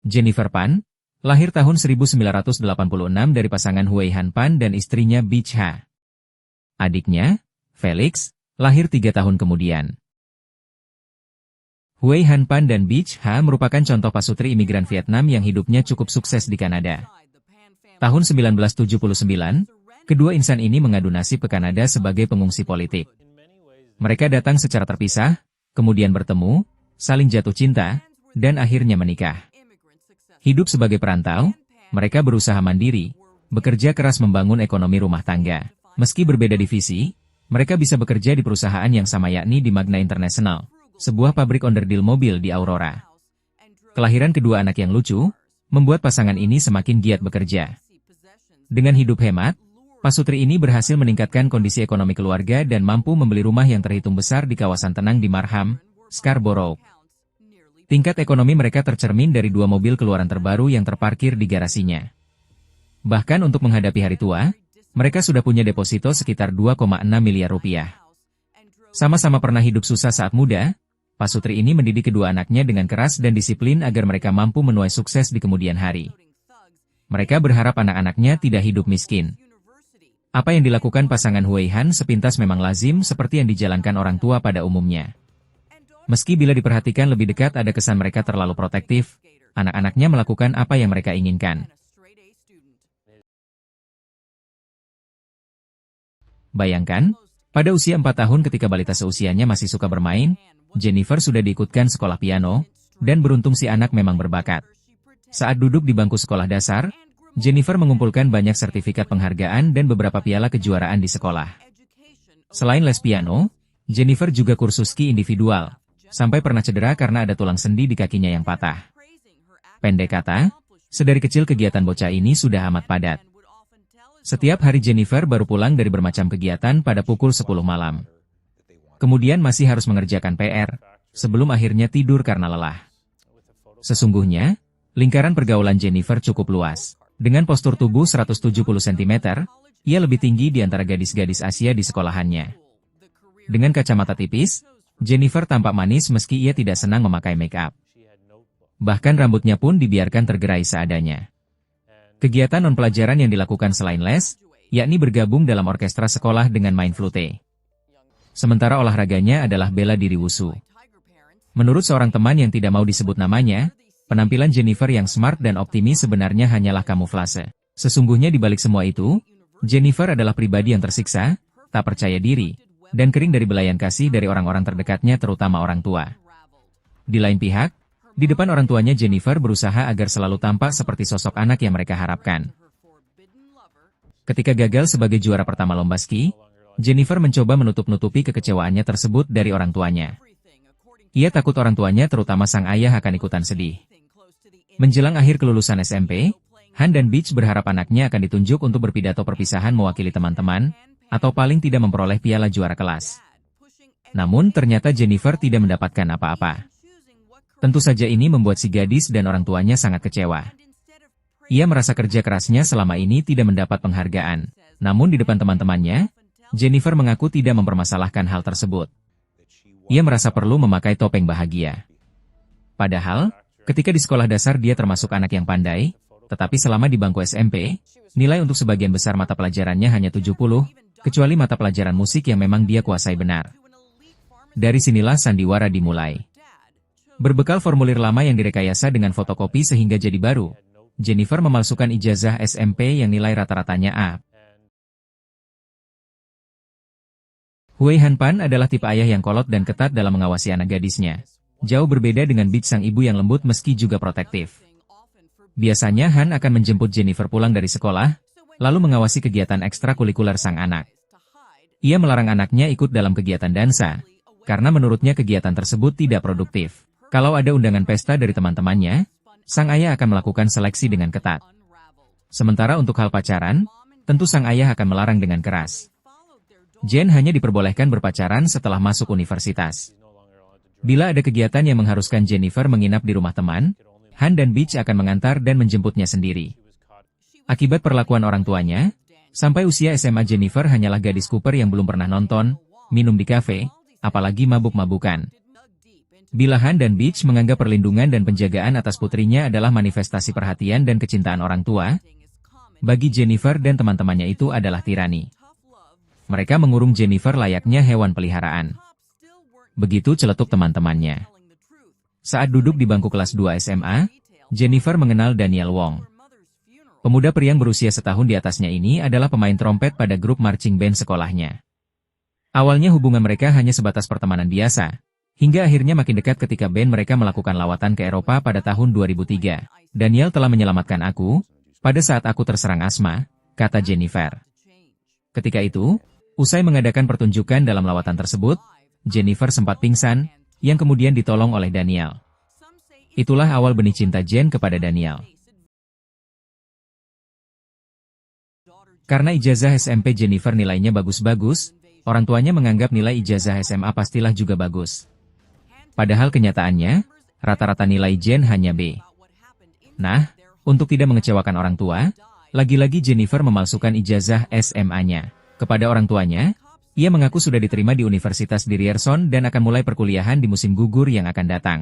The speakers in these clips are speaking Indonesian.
Jennifer Pan, lahir tahun 1986 dari pasangan Hui Han Pan dan istrinya Beach Ha. Adiknya, Felix, lahir 3 tahun kemudian. Hui Han Pan dan Beach Ha merupakan contoh pasutri imigran Vietnam yang hidupnya cukup sukses di Kanada. Tahun 1979, kedua insan ini mengadu nasib ke Kanada sebagai pengungsi politik. Mereka datang secara terpisah, kemudian bertemu, saling jatuh cinta, dan akhirnya menikah. Hidup sebagai perantau, mereka berusaha mandiri, bekerja keras membangun ekonomi rumah tangga. Meski berbeda divisi, mereka bisa bekerja di perusahaan yang sama yakni di Magna International, sebuah pabrik onderdil mobil di Aurora. Kelahiran kedua anak yang lucu, membuat pasangan ini semakin giat bekerja. Dengan hidup hemat, pasutri ini berhasil meningkatkan kondisi ekonomi keluarga dan mampu membeli rumah yang terhitung besar di kawasan tenang di Markham, Scarborough. Tingkat ekonomi mereka tercermin dari 2 mobil keluaran terbaru yang terparkir di garasinya. Bahkan untuk menghadapi hari tua, mereka sudah punya deposito sekitar 2,6 miliar rupiah. Sama-sama pernah hidup susah saat muda, pasutri ini mendidik kedua anaknya dengan keras dan disiplin agar mereka mampu menuai sukses di kemudian hari. Mereka berharap anak-anaknya tidak hidup miskin. Apa yang dilakukan pasangan Hui Han sepintas memang lazim seperti yang dijalankan orang tua pada umumnya. Meski bila diperhatikan lebih dekat ada kesan mereka terlalu protektif, anak-anaknya melakukan apa yang mereka inginkan. Bayangkan, pada usia 4 tahun ketika balita seusianya masih suka bermain, Jennifer sudah diikutkan sekolah piano, dan beruntung si anak memang berbakat. Saat duduk di bangku sekolah dasar, Jennifer mengumpulkan banyak sertifikat penghargaan dan beberapa piala kejuaraan di sekolah. Selain les piano, Jennifer juga kursus ski individual, sampai pernah cedera karena ada tulang sendi di kakinya yang patah. Pendek kata, sedari kecil kegiatan bocah ini sudah amat padat. Setiap hari Jennifer baru pulang dari bermacam kegiatan pada pukul 10 malam. Kemudian masih harus mengerjakan PR, sebelum akhirnya tidur karena lelah. Sesungguhnya, lingkaran pergaulan Jennifer cukup luas. Dengan postur tubuh 170 cm, ia lebih tinggi di antara gadis-gadis Asia di sekolahannya. Dengan kacamata tipis, Jennifer tampak manis meski ia tidak senang memakai make-up. Bahkan rambutnya pun dibiarkan tergerai seadanya. Kegiatan non-pelajaran yang dilakukan selain les, yakni bergabung dalam orkestra sekolah dengan main flute. Sementara olahraganya adalah bela diri wushu. Menurut seorang teman yang tidak mau disebut namanya, penampilan Jennifer yang smart dan optimis sebenarnya hanyalah kamuflase. Sesungguhnya di balik semua itu, Jennifer adalah pribadi yang tersiksa, tak percaya diri, dan kering dari belayan kasih dari orang-orang terdekatnya terutama orang tua. Di lain pihak, di depan orang tuanya Jennifer berusaha agar selalu tampak seperti sosok anak yang mereka harapkan. Ketika gagal sebagai juara pertama lomba ski, Jennifer mencoba menutup-nutupi kekecewaannya tersebut dari orang tuanya. Ia takut orang tuanya terutama sang ayah akan ikutan sedih. Menjelang akhir kelulusan SMP, Han dan Beach berharap anaknya akan ditunjuk untuk berpidato perpisahan mewakili teman-teman, atau paling tidak memperoleh piala juara kelas. Namun ternyata Jennifer tidak mendapatkan apa-apa. Tentu saja ini membuat si gadis dan orang tuanya sangat kecewa. Ia merasa kerja kerasnya selama ini tidak mendapat penghargaan. Namun di depan teman-temannya, Jennifer mengaku tidak mempermasalahkan hal tersebut. Ia merasa perlu memakai topeng bahagia. Padahal, ketika di sekolah dasar dia termasuk anak yang pandai, tetapi selama di bangku SMP, nilai untuk sebagian besar mata pelajarannya hanya 70, kecuali mata pelajaran musik yang memang dia kuasai benar. Dari sinilah sandiwara dimulai. Berbekal formulir lama yang direkayasa dengan fotokopi sehingga jadi baru, Jennifer memalsukan ijazah SMP yang nilai rata-ratanya A. Hui Han Pan adalah tipe ayah yang kolot dan ketat dalam mengawasi anak gadisnya. Jauh berbeda dengan Beach sang ibu yang lembut meski juga protektif. Biasanya Han akan menjemput Jennifer pulang dari sekolah, lalu mengawasi kegiatan ekstrakurikuler sang anak. Ia melarang anaknya ikut dalam kegiatan dansa, karena menurutnya kegiatan tersebut tidak produktif. Kalau ada undangan pesta dari teman-temannya, sang ayah akan melakukan seleksi dengan ketat. Sementara untuk hal pacaran, tentu sang ayah akan melarang dengan keras. Jen hanya diperbolehkan berpacaran setelah masuk universitas. Bila ada kegiatan yang mengharuskan Jennifer menginap di rumah teman, Han dan Beach akan mengantar dan menjemputnya sendiri. Akibat perlakuan orang tuanya, sampai usia SMA Jennifer hanyalah gadis Cooper yang belum pernah nonton, minum di kafe, apalagi mabuk-mabukan. Bila Han dan Beach menganggap perlindungan dan penjagaan atas putrinya adalah manifestasi perhatian dan kecintaan orang tua, bagi Jennifer dan teman-temannya itu adalah tirani. Mereka mengurung Jennifer layaknya hewan peliharaan. Begitu celetuk teman-temannya. Saat duduk di bangku kelas 2 SMA, Jennifer mengenal Daniel Wong. Pemuda priang berusia setahun di atasnya ini adalah pemain trompet pada grup marching band sekolahnya. Awalnya hubungan mereka hanya sebatas pertemanan biasa, hingga akhirnya makin dekat ketika band mereka melakukan lawatan ke Eropa pada tahun 2003. Daniel telah menyelamatkan aku, pada saat aku terserang asma, kata Jennifer. Ketika itu, usai mengadakan pertunjukan dalam lawatan tersebut, Jennifer sempat pingsan, yang kemudian ditolong oleh Daniel. Itulah awal benih cinta Jen kepada Daniel. Karena ijazah SMP Jennifer nilainya bagus-bagus, orang tuanya menganggap nilai ijazah SMA pastilah juga bagus. Padahal kenyataannya, rata-rata nilai Jen hanya B. Nah, untuk tidak mengecewakan orang tua, lagi-lagi Jennifer memalsukan ijazah SMA-nya. Kepada orang tuanya, ia mengaku sudah diterima di Universitas di Ryerson dan akan mulai perkuliahan di musim gugur yang akan datang.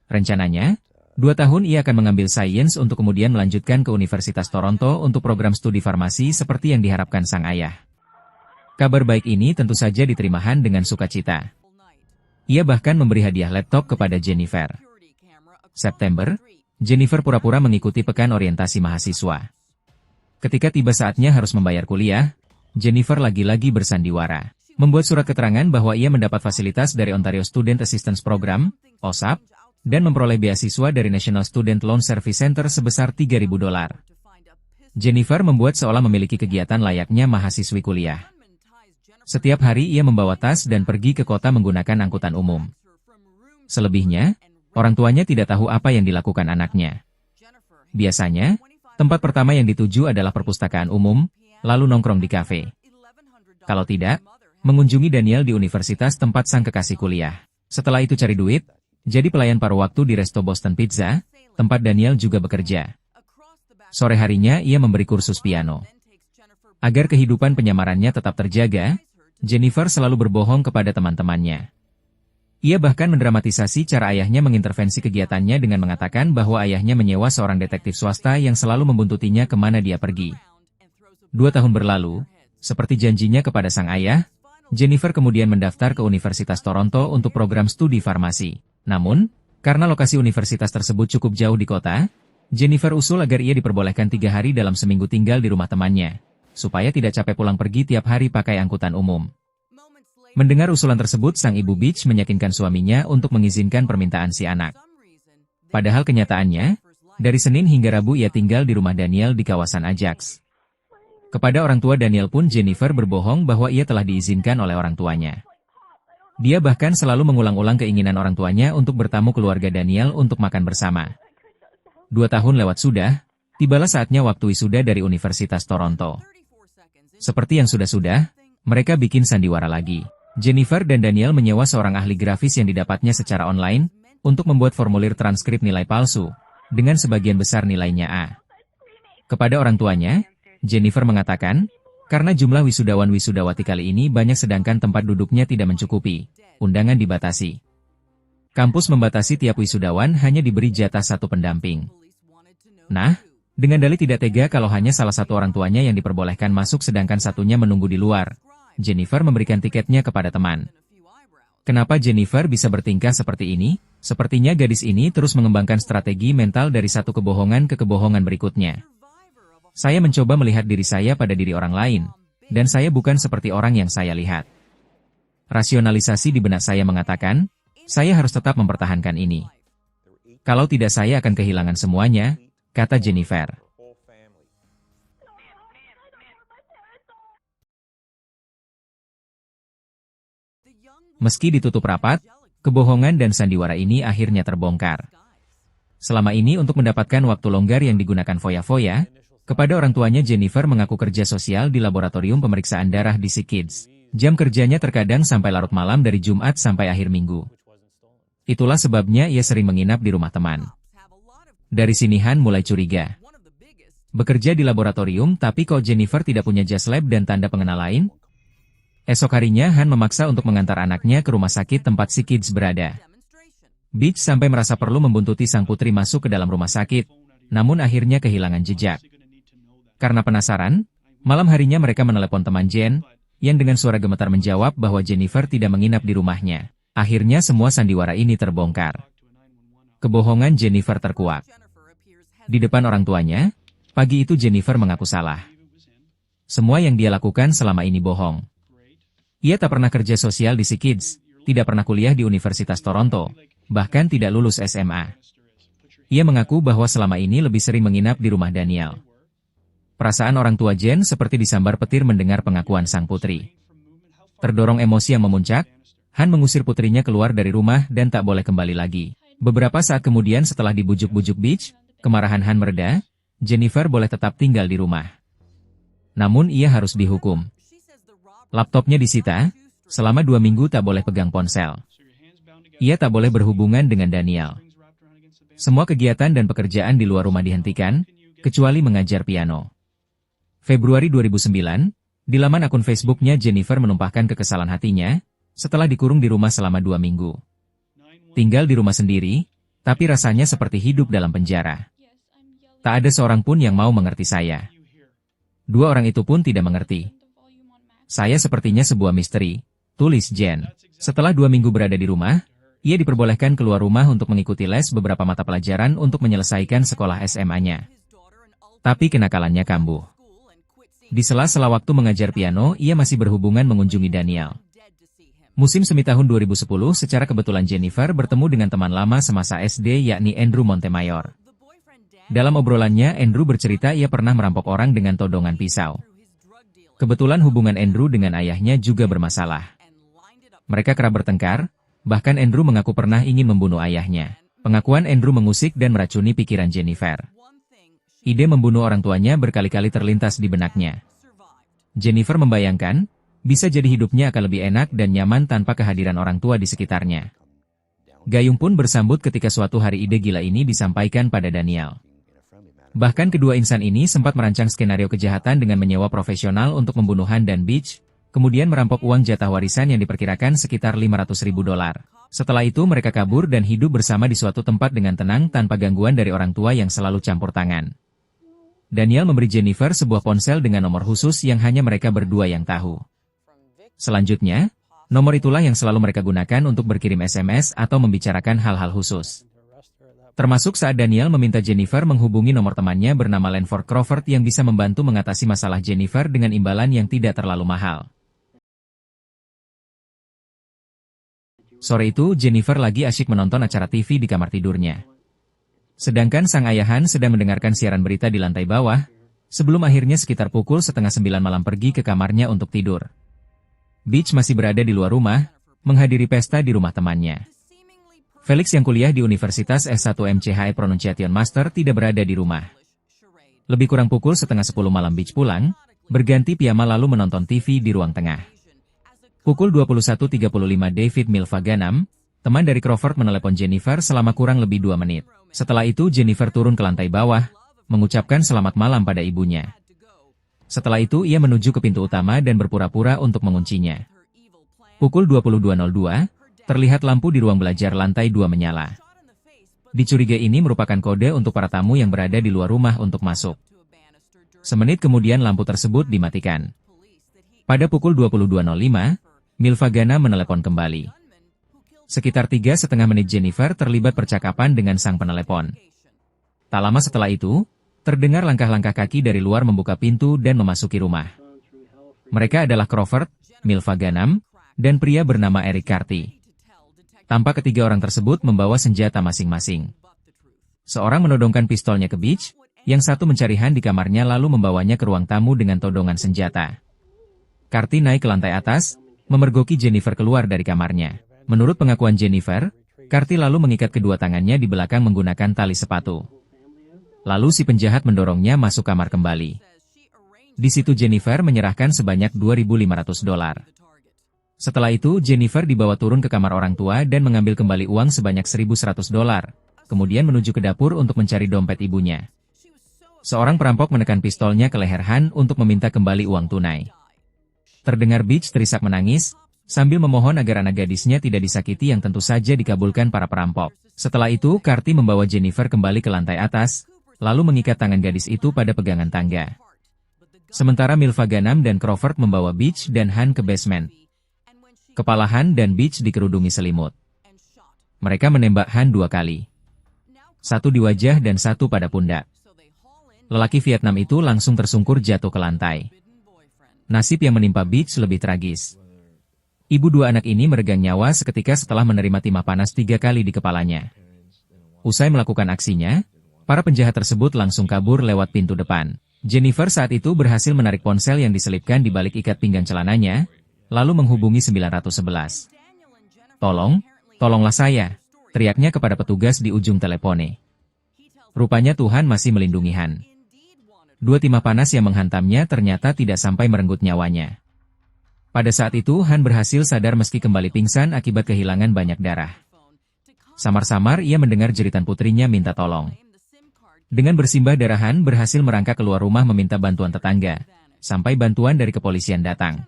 Rencananya, 2 tahun ia akan mengambil sains untuk kemudian melanjutkan ke Universitas Toronto untuk program studi farmasi seperti yang diharapkan sang ayah. Kabar baik ini tentu saja diterima Han dengan sukacita. Ia bahkan memberi hadiah laptop kepada Jennifer. September, Jennifer pura-pura mengikuti pekan orientasi mahasiswa. Ketika tiba saatnya harus membayar kuliah, Jennifer lagi-lagi bersandiwara, membuat surat keterangan bahwa ia mendapat fasilitas dari Ontario Student Assistance Program, OSAP, dan memperoleh beasiswa dari National Student Loan Service Center sebesar $3.000. Jennifer membuat seolah memiliki kegiatan layaknya mahasiswi kuliah. Setiap hari ia membawa tas dan pergi ke kota menggunakan angkutan umum. Selebihnya, orang tuanya tidak tahu apa yang dilakukan anaknya. Biasanya, tempat pertama yang dituju adalah perpustakaan umum, lalu nongkrong di kafe. Kalau tidak, mengunjungi Daniel di universitas tempat sang kekasih kuliah. Setelah itu cari duit, jadi pelayan paruh waktu di resto Boston Pizza, tempat Daniel juga bekerja. Sore harinya ia memberi kursus piano. Agar kehidupan penyamarannya tetap terjaga, Jennifer selalu berbohong kepada teman-temannya. Ia bahkan mendramatisasi cara ayahnya mengintervensi kegiatannya dengan mengatakan bahwa ayahnya menyewa seorang detektif swasta yang selalu membuntutinya kemana dia pergi. 2 tahun berlalu, seperti janjinya kepada sang ayah, Jennifer kemudian mendaftar ke Universitas Toronto untuk program studi farmasi. Namun, karena lokasi universitas tersebut cukup jauh di kota, Jennifer usul agar ia diperbolehkan 3 hari dalam seminggu tinggal di rumah temannya, supaya tidak capek pulang pergi tiap hari pakai angkutan umum. Mendengar usulan tersebut, sang ibu Beach meyakinkan suaminya untuk mengizinkan permintaan si anak. Padahal kenyataannya, dari Senin hingga Rabu ia tinggal di rumah Daniel di kawasan Ajax. Kepada orang tua Daniel pun Jennifer berbohong bahwa ia telah diizinkan oleh orang tuanya. Dia bahkan selalu mengulang-ulang keinginan orang tuanya untuk bertamu keluarga Daniel untuk makan bersama. 2 tahun lewat sudah, tibalah saatnya waktu wisuda dari Universitas Toronto. Seperti yang sudah-sudah, mereka bikin sandiwara lagi. Jennifer dan Daniel menyewa seorang ahli grafis yang didapatnya secara online, untuk membuat formulir transkrip nilai palsu, dengan sebagian besar nilainya A. Kepada orang tuanya, Jennifer mengatakan, karena jumlah wisudawan-wisudawati kali ini banyak sedangkan tempat duduknya tidak mencukupi, undangan dibatasi. Kampus membatasi tiap wisudawan hanya diberi jatah 1 pendamping. Nah, dengan dalih tidak tega kalau hanya salah satu orang tuanya yang diperbolehkan masuk sedangkan satunya menunggu di luar, Jennifer memberikan tiketnya kepada teman. Kenapa Jennifer bisa bertingkah seperti ini? Sepertinya gadis ini terus mengembangkan strategi mental dari satu kebohongan ke kebohongan berikutnya. Saya mencoba melihat diri saya pada diri orang lain, dan saya bukan seperti orang yang saya lihat. Rasionalisasi di benak saya mengatakan, saya harus tetap mempertahankan ini. Kalau tidak saya akan kehilangan semuanya, kata Jennifer. Meski ditutup rapat, kebohongan dan sandiwara ini akhirnya terbongkar. Selama ini untuk mendapatkan waktu longgar yang digunakan foya-foya, kepada orang tuanya Jennifer mengaku kerja sosial di laboratorium pemeriksaan darah di SickKids. Jam kerjanya terkadang sampai larut malam dari Jumat sampai akhir minggu. Itulah sebabnya ia sering menginap di rumah teman. Dari sini Han mulai curiga. Bekerja di laboratorium tapi kok Jennifer tidak punya jas lab dan tanda pengenal lain? Esok harinya Han memaksa untuk mengantar anaknya ke rumah sakit tempat SickKids berada. Beach sampai merasa perlu membuntuti sang putri masuk ke dalam rumah sakit, namun akhirnya kehilangan jejak. Karena penasaran, malam harinya mereka menelepon teman Jen, yang dengan suara gemetar menjawab bahwa Jennifer tidak menginap di rumahnya. Akhirnya semua sandiwara ini terbongkar. Kebohongan Jennifer terkuak. Di depan orang tuanya, pagi itu Jennifer mengaku salah. Semua yang dia lakukan selama ini bohong. Ia tak pernah kerja sosial di Sea Kids, tidak pernah kuliah di Universitas Toronto, bahkan tidak lulus SMA. Ia mengaku bahwa selama ini lebih sering menginap di rumah Daniel. Perasaan orang tua Jen seperti disambar petir mendengar pengakuan sang putri. Terdorong emosi yang memuncak, Han mengusir putrinya keluar dari rumah dan tak boleh kembali lagi. Beberapa saat kemudian setelah dibujuk-bujuk Beach, kemarahan Han mereda, Jennifer boleh tetap tinggal di rumah. Namun ia harus dihukum. Laptopnya disita, selama 2 minggu tak boleh pegang ponsel. Ia tak boleh berhubungan dengan Daniel. Semua kegiatan dan pekerjaan di luar rumah dihentikan, kecuali mengajar piano. Februari 2009, di laman akun Facebooknya Jennifer menumpahkan kekesalan hatinya, setelah dikurung di rumah selama 2 minggu. Tinggal di rumah sendiri, tapi rasanya seperti hidup dalam penjara. Tak ada seorang pun yang mau mengerti saya. 2 orang itu pun tidak mengerti. Saya sepertinya sebuah misteri, tulis Jen. Setelah 2 minggu berada di rumah, ia diperbolehkan keluar rumah untuk mengikuti les beberapa mata pelajaran untuk menyelesaikan sekolah SMA-nya. Tapi kenakalannya kambuh. Di sela-sela waktu mengajar piano, ia masih berhubungan mengunjungi Daniel. Musim semi tahun 2010, secara kebetulan Jennifer bertemu dengan teman lama semasa SD yakni Andrew Montemayor. Dalam obrolannya, Andrew bercerita ia pernah merampok orang dengan todongan pisau. Kebetulan hubungan Andrew dengan ayahnya juga bermasalah. Mereka kerap bertengkar, bahkan Andrew mengaku pernah ingin membunuh ayahnya. Pengakuan Andrew mengusik dan meracuni pikiran Jennifer. Ide membunuh orang tuanya berkali-kali terlintas di benaknya. Jennifer membayangkan, bisa jadi hidupnya akan lebih enak dan nyaman tanpa kehadiran orang tua di sekitarnya. Gayung pun bersambut ketika suatu hari ide gila ini disampaikan pada Daniel. Bahkan kedua insan ini sempat merancang skenario kejahatan dengan menyewa profesional untuk membunuh Han dan Beach, kemudian merampok uang jatah warisan yang diperkirakan sekitar $500.000. Setelah itu mereka kabur dan hidup bersama di suatu tempat dengan tenang tanpa gangguan dari orang tua yang selalu campur tangan. Daniel memberi Jennifer sebuah ponsel dengan nomor khusus yang hanya mereka berdua yang tahu. Selanjutnya, nomor itulah yang selalu mereka gunakan untuk berkirim SMS atau membicarakan hal-hal khusus. Termasuk saat Daniel meminta Jennifer menghubungi nomor temannya bernama Lanford Crawford yang bisa membantu mengatasi masalah Jennifer dengan imbalan yang tidak terlalu mahal. Sore itu Jennifer lagi asyik menonton acara TV di kamar tidurnya. Sedangkan sang ayah Han sedang mendengarkan siaran berita di lantai bawah, sebelum akhirnya sekitar pukul 8:30 malam pergi ke kamarnya untuk tidur. Beach masih berada di luar rumah, menghadiri pesta di rumah temannya. Felix yang kuliah di Universitas S1 MCHE Pronunciation Master tidak berada di rumah. Lebih kurang pukul 9:30 malam Beach pulang, berganti piyama lalu menonton TV di ruang tengah. Pukul 21.35 David Milvaganam, teman dari Crawford menelepon Jennifer selama kurang lebih 2 menit. Setelah itu Jennifer turun ke lantai bawah, mengucapkan selamat malam pada ibunya. Setelah itu ia menuju ke pintu utama dan berpura-pura untuk menguncinya. Pukul 22.02, terlihat lampu di ruang belajar lantai 2 menyala. Dicurigai ini merupakan kode untuk para tamu yang berada di luar rumah untuk masuk. Semenit kemudian lampu tersebut dimatikan. Pada pukul 22.05, Milvagana menelepon kembali. Sekitar 3,5 menit Jennifer terlibat percakapan dengan sang penelepon. Tak lama setelah itu, terdengar langkah-langkah kaki dari luar membuka pintu dan memasuki rumah. Mereka adalah Crawford, Milvaganam, dan pria bernama Eric Carty. Tampak ketiga orang tersebut membawa senjata masing-masing. Seorang menodongkan pistolnya ke Beach, yang satu mencari Han di kamarnya lalu membawanya ke ruang tamu dengan todongan senjata. Carty naik ke lantai atas, memergoki Jennifer keluar dari kamarnya. Menurut pengakuan Jennifer, Carty lalu mengikat kedua tangannya di belakang menggunakan tali sepatu. Lalu si penjahat mendorongnya masuk kamar kembali. Di situ Jennifer menyerahkan sebanyak $2.500. Setelah itu Jennifer dibawa turun ke kamar orang tua dan mengambil kembali uang sebanyak $1.100, kemudian menuju ke dapur untuk mencari dompet ibunya. Seorang perampok menekan pistolnya ke leher Han untuk meminta kembali uang tunai. Terdengar Beach terisak menangis, sambil memohon agar anak gadisnya tidak disakiti yang tentu saja dikabulkan para perampok. Setelah itu, Carty membawa Jennifer kembali ke lantai atas, lalu mengikat tangan gadis itu pada pegangan tangga. Sementara Milva Ganam dan Crawford membawa Beach dan Han ke basement. Kepala Han dan Beach dikerudungi selimut. Mereka menembak Han 2 kali. Satu di wajah dan satu pada pundak. Lelaki Vietnam itu langsung tersungkur jatuh ke lantai. Nasib yang menimpa Beach lebih tragis. Ibu 2 anak ini meregang nyawa seketika setelah menerima timah panas 3 kali di kepalanya. Usai melakukan aksinya, para penjahat tersebut langsung kabur lewat pintu depan. Jennifer saat itu berhasil menarik ponsel yang diselipkan di balik ikat pinggang celananya, lalu menghubungi 911. Tolonglah saya, teriaknya kepada petugas di ujung telepone. Rupanya Tuhan masih melindungi Han. 2 timah panas yang menghantamnya ternyata tidak sampai merenggut nyawanya. Pada saat itu Han berhasil sadar meski kembali pingsan akibat kehilangan banyak darah. Samar-samar ia mendengar jeritan putrinya minta tolong. Dengan bersimbah darah Han berhasil merangkak keluar rumah meminta bantuan tetangga, sampai bantuan dari kepolisian datang.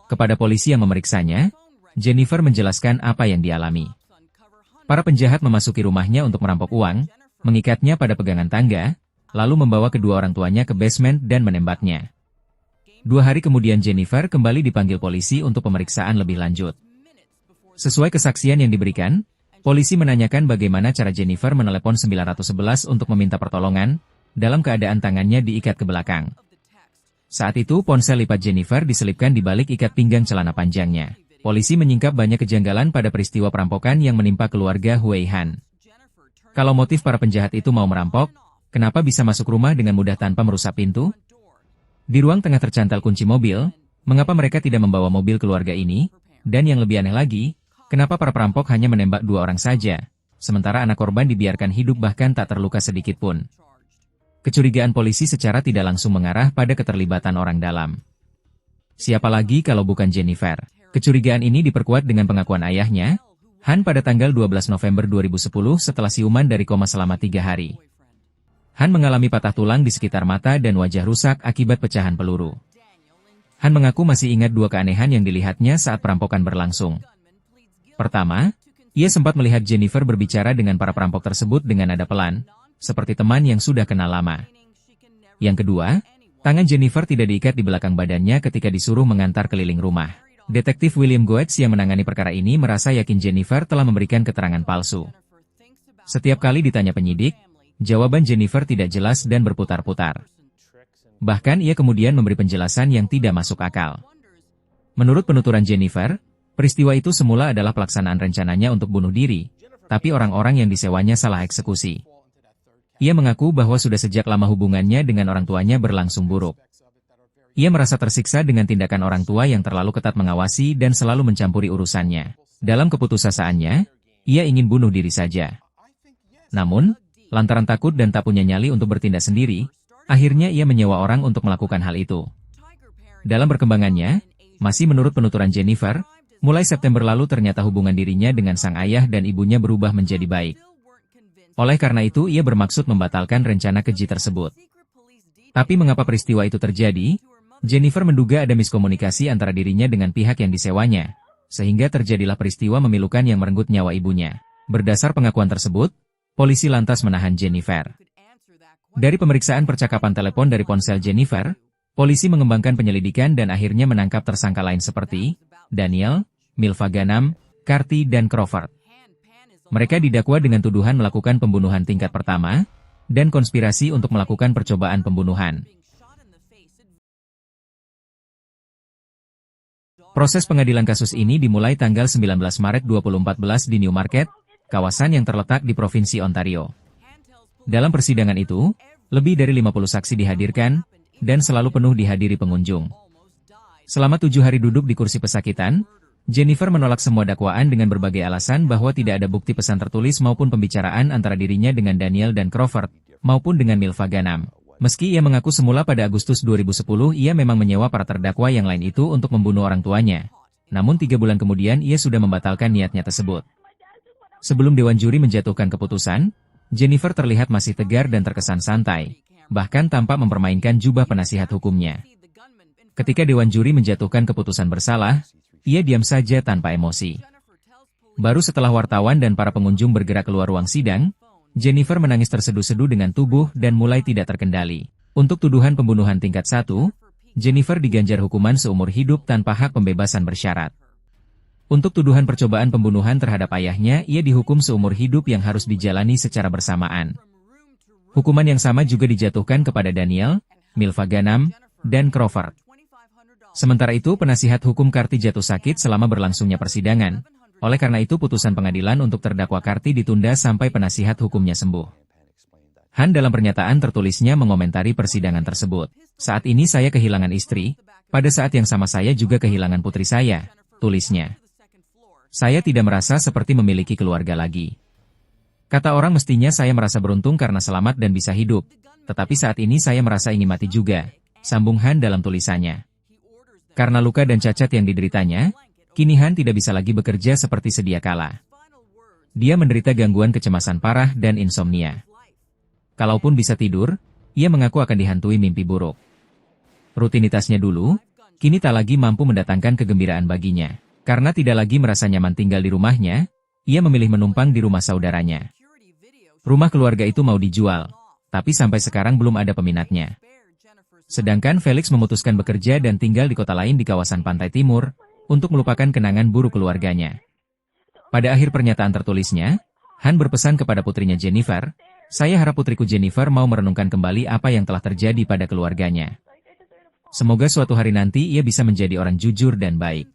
Kepada polisi yang memeriksanya, Jennifer menjelaskan apa yang dialami. Para penjahat memasuki rumahnya untuk merampok uang, mengikatnya pada pegangan tangga, lalu membawa kedua orang tuanya ke basement dan menembaknya. 2 hari kemudian Jennifer kembali dipanggil polisi untuk pemeriksaan lebih lanjut. Sesuai kesaksian yang diberikan, polisi menanyakan bagaimana cara Jennifer menelepon 911 untuk meminta pertolongan, dalam keadaan tangannya diikat ke belakang. Saat itu ponsel lipat Jennifer diselipkan di balik ikat pinggang celana panjangnya. Polisi menyingkap banyak kejanggalan pada peristiwa perampokan yang menimpa keluarga Huey Han. Kalau motif para penjahat itu mau merampok, kenapa bisa masuk rumah dengan mudah tanpa merusak pintu? Di ruang tengah tercantal kunci mobil, mengapa mereka tidak membawa mobil keluarga ini? Dan yang lebih aneh lagi, kenapa para perampok hanya menembak 2 orang saja, sementara anak korban dibiarkan hidup bahkan tak terluka sedikit pun? Kecurigaan polisi secara tidak langsung mengarah pada keterlibatan orang dalam. Siapa lagi kalau bukan Jennifer? Kecurigaan ini diperkuat dengan pengakuan ayahnya, Han pada tanggal 12 November 2010 setelah siuman dari koma selama 3 hari. Han mengalami patah tulang di sekitar mata dan wajah rusak akibat pecahan peluru. Han mengaku masih ingat 2 keanehan yang dilihatnya saat perampokan berlangsung. Pertama, ia sempat melihat Jennifer berbicara dengan para perampok tersebut dengan nada pelan, seperti teman yang sudah kenal lama. Yang kedua, tangan Jennifer tidak diikat di belakang badannya ketika disuruh mengantar keliling rumah. Detektif William Goetz yang menangani perkara ini merasa yakin Jennifer telah memberikan keterangan palsu. Setiap kali ditanya penyidik, jawaban Jennifer tidak jelas dan berputar-putar. Bahkan ia kemudian memberi penjelasan yang tidak masuk akal. Menurut penuturan Jennifer, peristiwa itu semula adalah pelaksanaan rencananya untuk bunuh diri, tapi orang-orang yang disewanya salah eksekusi. Ia mengaku bahwa sudah sejak lama hubungannya dengan orang tuanya berlangsung buruk. Ia merasa tersiksa dengan tindakan orang tua yang terlalu ketat mengawasi dan selalu mencampuri urusannya. Dalam keputusasaannya, ia ingin bunuh diri saja. Namun, lantaran takut dan tak punya nyali untuk bertindak sendiri, akhirnya ia menyewa orang untuk melakukan hal itu. Dalam perkembangannya, masih menurut penuturan Jennifer, mulai September lalu ternyata hubungan dirinya dengan sang ayah dan ibunya berubah menjadi baik. Oleh karena itu ia bermaksud membatalkan rencana keji tersebut. Tapi mengapa peristiwa itu terjadi? Jennifer menduga ada miskomunikasi antara dirinya dengan pihak yang disewanya, sehingga terjadilah peristiwa memilukan yang merenggut nyawa ibunya. Berdasar pengakuan tersebut, polisi lantas menahan Jennifer. Dari pemeriksaan percakapan telepon dari ponsel Jennifer, polisi mengembangkan penyelidikan dan akhirnya menangkap tersangka lain seperti Daniel, Milva Ganam, Carty dan Crawford. Mereka didakwa dengan tuduhan melakukan pembunuhan tingkat pertama, dan konspirasi untuk melakukan percobaan pembunuhan. Proses pengadilan kasus ini dimulai tanggal 19 Maret 2014 di Newmarket, kawasan yang terletak di Provinsi Ontario. Dalam persidangan itu, lebih dari 50 saksi dihadirkan, dan selalu penuh dihadiri pengunjung. Selama 7 hari duduk di kursi pesakitan, Jennifer menolak semua dakwaan dengan berbagai alasan bahwa tidak ada bukti pesan tertulis maupun pembicaraan antara dirinya dengan Daniel dan Crawford, maupun dengan Milva Ganam. Meski ia mengaku semula pada Agustus 2010 ia memang menyewa para terdakwa yang lain itu untuk membunuh orang tuanya. Namun 3 bulan kemudian ia sudah membatalkan niatnya tersebut. Sebelum Dewan Juri menjatuhkan keputusan, Jennifer terlihat masih tegar dan terkesan santai, bahkan tampak mempermainkan jubah penasihat hukumnya. Ketika Dewan Juri menjatuhkan keputusan bersalah, ia diam saja tanpa emosi. Baru setelah wartawan dan para pengunjung bergerak keluar ruang sidang, Jennifer menangis terseduh-seduh dengan tubuh dan mulai tidak terkendali. Untuk tuduhan pembunuhan tingkat 1, Jennifer diganjar hukuman seumur hidup tanpa hak pembebasan bersyarat. Untuk tuduhan percobaan pembunuhan terhadap ayahnya, ia dihukum seumur hidup yang harus dijalani secara bersamaan. Hukuman yang sama juga dijatuhkan kepada Daniel, Milva Ganam, dan Crawford. Sementara itu, penasihat hukum Karti jatuh sakit selama berlangsungnya persidangan. Oleh karena itu, putusan pengadilan untuk terdakwa Karti ditunda sampai penasihat hukumnya sembuh. Han dalam pernyataan tertulisnya mengomentari persidangan tersebut. Saat ini saya kehilangan istri, pada saat yang sama saya juga kehilangan putri saya, tulisnya. Saya tidak merasa seperti memiliki keluarga lagi. Kata orang mestinya saya merasa beruntung karena selamat dan bisa hidup, tetapi saat ini saya merasa ingin mati juga, sambung Han dalam tulisannya. Karena luka dan cacat yang dideritanya, kini Han tidak bisa lagi bekerja seperti sedia kala. Dia menderita gangguan kecemasan parah dan insomnia. Kalaupun bisa tidur, ia mengaku akan dihantui mimpi buruk. Rutinitasnya dulu, kini tak lagi mampu mendatangkan kegembiraan baginya. Karena tidak lagi merasa nyaman tinggal di rumahnya, ia memilih menumpang di rumah saudaranya. Rumah keluarga itu mau dijual, tapi sampai sekarang belum ada peminatnya. Sedangkan Felix memutuskan bekerja dan tinggal di kota lain di kawasan pantai timur, untuk melupakan kenangan buruk keluarganya. Pada akhir pernyataan tertulisnya, Han berpesan kepada putrinya Jennifer, "Saya harap putriku Jennifer mau merenungkan kembali apa yang telah terjadi pada keluarganya. Semoga suatu hari nanti ia bisa menjadi orang jujur dan baik."